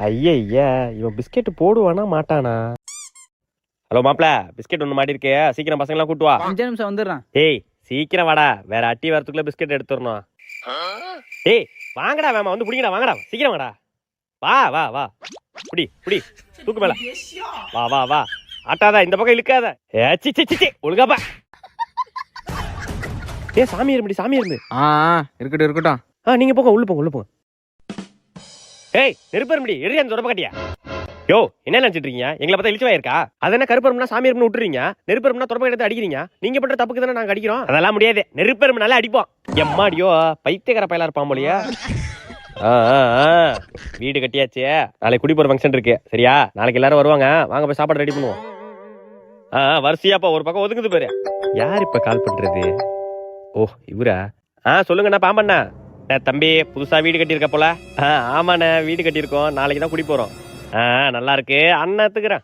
ஐயா இவன் பிஸ்கெட் போடுவானா மாட்டானா? ஹலோ மாப்ள, பிஸ்கெட் ஒன்று மாட்டி இருக்கே, சீக்கிரம் பசங்களாம் கூட்டு வா. 5 நிமிஷம் வந்துடுறான். ஏய் சீக்கிரம் வாடா, வேற அட்டி வரத்துக்குள்ள பிஸ்கெட் எடுத்துடணும். ஏய் வாங்கடா வேமா, வந்து பிடிங்கடா, வாங்கடா சீக்கிரம் வாடா. வா வா வா, புடி புடி, தூக்கு மேல. வா வா வா, ஆட்டாதா, இந்த பக்கம் இழுக்காத. சி சி சி, ஒழுங்காப்பா. ஏ சாமி இருமுடி, சாமி இருந்து. இருக்கட்டும் இருக்கட்டும். நீங்க போங்க, உள்ள போங்க, உள்ள போங்க. ஏய் நெருப்பரும்படி எரியா அந்த தொடப்ப காட்டியா? யோ என்ன நினைச்சிட்டு இருக்கீங்க? எங்களை பார்த்தா இழிச்சவா இருக்கா? அது என்ன கருப்பரும்னா சாமி எறும்பு விட்டுறீங்க, நெருப்பரும்னா தொடப்ப எடுத்து அடிக்கிறீங்க. நீங்க பண்ற தப்புக்கு தானே நாங்க அடிக்கிறோம். அதெல்லாம் முடியாது, நெருப்பரும்பு நல்லா அடிப்போம். எம்மாடியோ பைத்தியக்கார பயலா இருப்பான் போலியா. வீடு கட்டியாச்சு, நாளைக்கு குடி போற ஃபங்க்ஷன் இருக்கு சரியா? நாளைக்கு எல்லாரும் வருவாங்க, வாங்க போய் சாப்பாடு ரெடி பண்ணுவோம். வரிசையாப்பா ஒரு பக்கம் ஒதுங்குது பாரு. யார் இப்ப கால் பண்றது? ஓ இவரா? சொல்லுங்கண்ணா பாம்பண்ணா. தம்பி புதுசா வீடு கட்டியிருக்க போல? ஆமாண்ணே வீடு கட்டியிருக்கோம், நாளைக்கு தான் குடி போறோம். நல்லா இருக்கு அண்ணா எடுத்துக்கிறேன்.